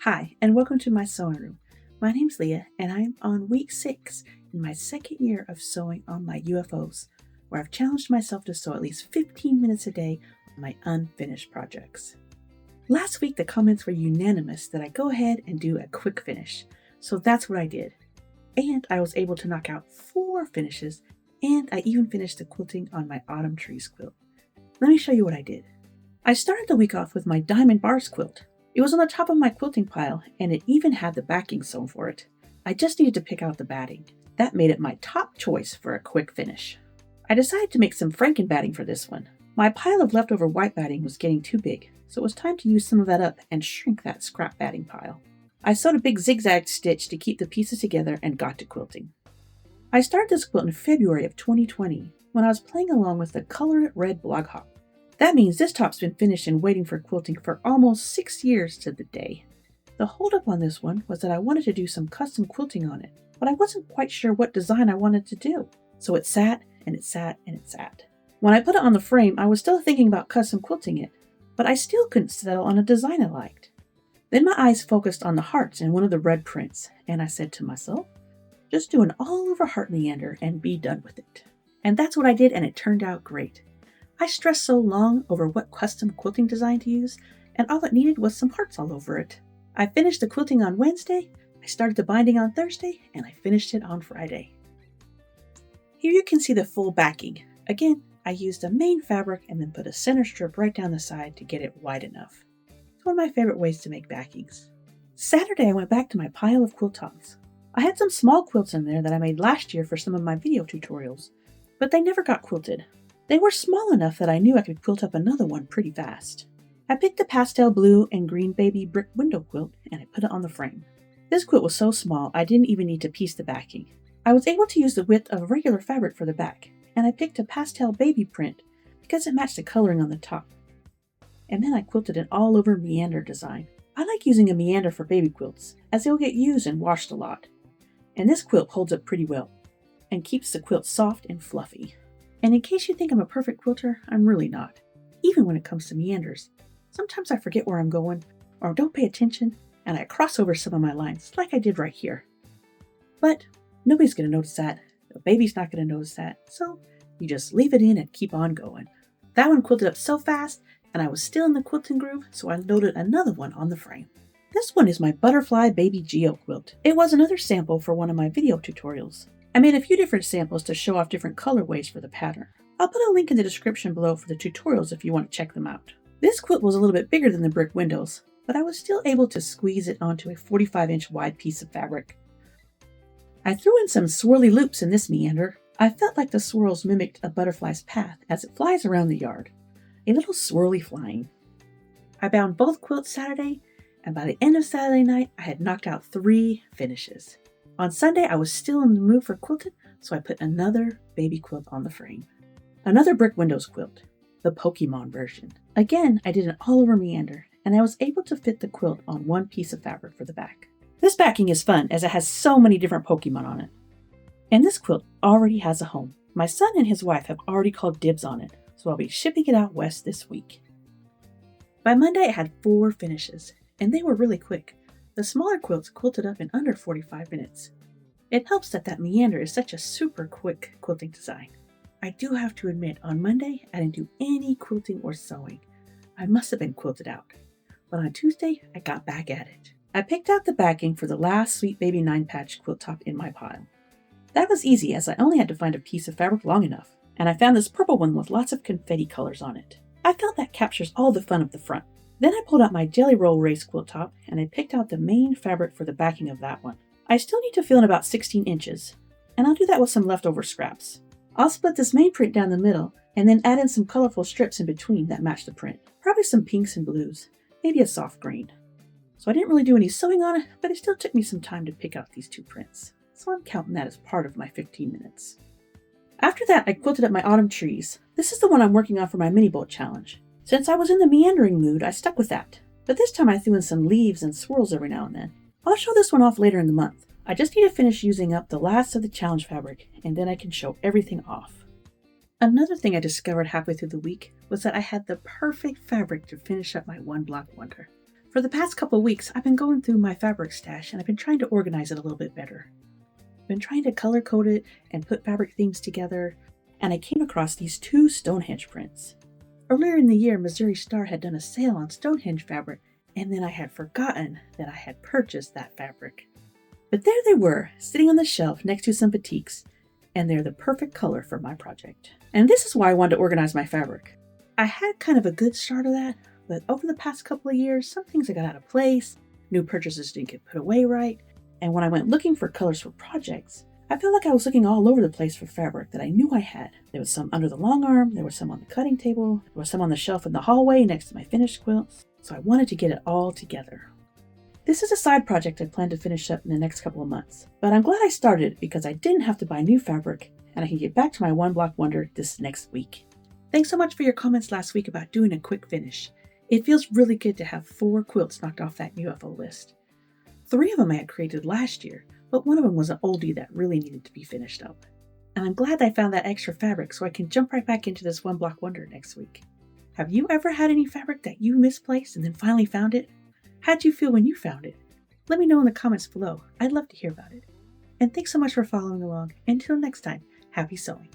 Hi, and welcome to my sewing room. My name's Leah, and I'm on week 6 in my second year of sewing on my UFOs, where I've challenged myself to sew at least 15 minutes a day on my unfinished projects. Last week, the comments were unanimous that I go ahead and do a quick finish, so that's what I did. And I was able to knock out 4 finishes, and I even finished the quilting on my autumn trees quilt. Let me show you what I did. I started the week off with my diamond bars quilt. It was on the top of my quilting pile, and it even had the backing sewn for it. I just needed to pick out the batting. That made it my top choice for a quick finish. I decided to make some frankenbatting for this one. My pile of leftover white batting was getting too big, so it was time to use some of that up and shrink that scrap batting pile. I sewed a big zigzag stitch to keep the pieces together and got to quilting. I started this quilt in February of 2020 when I was playing along with the Color It Red blog hop. That means this top's been finished and waiting for quilting for almost 6 years to the day. The holdup on this one was that I wanted to do some custom quilting on it, but I wasn't quite sure what design I wanted to do. So it sat, and it sat, and it sat. When I put it on the frame, I was still thinking about custom quilting it, but I still couldn't settle on a design I liked. Then my eyes focused on the hearts in one of the red prints, and I said to myself, just do an all-over heart meander and be done with it. And that's what I did, and it turned out great. I stressed so long over what custom quilting design to use, and all it needed was some hearts all over it. I finished the quilting on Wednesday, I started the binding on Thursday, and I finished it on Friday. Here you can see the full backing. Again, I used a main fabric and then put a center strip right down the side to get it wide enough. It's one of my favorite ways to make backings. Saturday I went back to my pile of quilt tops. I had some small quilts in there that I made last year for some of my video tutorials, but they never got quilted. They were small enough that I knew I could quilt up another one pretty fast. I picked a pastel blue and green baby brick window quilt and I put it on the frame. This quilt was so small I didn't even need to piece the backing. I was able to use the width of regular fabric for the back, and I picked a pastel baby print because it matched the coloring on the top. And then I quilted an all over meander design. I like using a meander for baby quilts as they'll get used and washed a lot. And this quilt holds up pretty well and keeps the quilt soft and fluffy. And in case you think I'm a perfect quilter, I'm really not. Even when it comes to meanders. Sometimes I forget where I'm going, or don't pay attention, and I cross over some of my lines, like I did right here. But nobody's going to notice that. The baby's not going to notice that, so you just leave it in and keep on going. That one quilted up so fast, and I was still in the quilting groove, so I loaded another one on the frame. This one is my Butterfly Baby Geo quilt. It was another sample for one of my video tutorials. I made a few different samples to show off different colorways for the pattern. I'll put a link in the description below for the tutorials if you want to check them out. This quilt was a little bit bigger than the brick windows, but I was still able to squeeze it onto a 45-inch wide piece of fabric. I threw in some swirly loops in this meander. I felt like the swirls mimicked a butterfly's path as it flies around the yard. A little swirly flying. I bound both quilts Saturday, and by the end of Saturday night, I had knocked out 3 finishes. On Sunday, I was still in the mood for quilting, so I put another baby quilt on the frame. Another brick windows quilt, the Pokemon version. Again, I did an all-over meander, and I was able to fit the quilt on one piece of fabric for the back. This backing is fun, as it has so many different Pokemon on it. And this quilt already has a home. My son and his wife have already called dibs on it, so I'll be shipping it out west this week. By Monday, I had 4 finishes, and they were really quick. The smaller quilts quilted up in under 45 minutes. It helps that meander is such a super quick quilting design. I do have to admit, on Monday, I didn't do any quilting or sewing. I must have been quilted out. But on Tuesday, I got back at it. I picked out the backing for the last Sweet Baby 9-patch quilt top in my pile. That was easy as I only had to find a piece of fabric long enough, and I found this purple one with lots of confetti colors on it. I felt that captures all the fun of the front. Then I pulled out my Jelly Roll Race quilt top, and I picked out the main fabric for the backing of that one. I still need to fill in about 16 inches, and I'll do that with some leftover scraps. I'll split this main print down the middle, and then add in some colorful strips in between that match the print. Probably some pinks and blues, maybe a soft green. So I didn't really do any sewing on it, but it still took me some time to pick out these 2 prints. So I'm counting that as part of my 15 minutes. After that, I quilted up my autumn trees. This is the one I'm working on for my mini bolt challenge. Since I was in the meandering mood, I stuck with that. But this time I threw in some leaves and swirls every now and then. I'll show this one off later in the month. I just need to finish using up the last of the challenge fabric, and then I can show everything off. Another thing I discovered halfway through the week was that I had the perfect fabric to finish up my one block wonder. For the past couple of weeks, I've been going through my fabric stash and I've been trying to organize it a little bit better. I've been trying to color code it and put fabric themes together, and I came across these two Stonehenge prints. Earlier in the year, Missouri Star had done a sale on Stonehenge fabric, and then I had forgotten that I had purchased that fabric. But there they were, sitting on the shelf next to some batiks, and they're the perfect color for my project. And this is why I wanted to organize my fabric. I had kind of a good start of that, but over the past couple of years, some things got out of place, new purchases didn't get put away right, and when I went looking for colors for projects, I felt like I was looking all over the place for fabric that I knew I had. There was some under the long arm, there was some on the cutting table, there was some on the shelf in the hallway next to my finished quilts, so I wanted to get it all together. This is a side project I plan to finish up in the next couple of months, but I'm glad I started it because I didn't have to buy new fabric, and I can get back to my one block wonder this next week. Thanks so much for your comments last week about doing a quick finish. It feels really good to have 4 quilts knocked off that UFO list. 3 of them I had created last year, but one of them was an oldie that really needed to be finished up. And I'm glad I found that extra fabric so I can jump right back into this one block wonder next week. Have you ever had any fabric that you misplaced and then finally found it? How'd you feel when you found it? Let me know in the comments below. I'd love to hear about it. And thanks so much for following along. Until next time, happy sewing.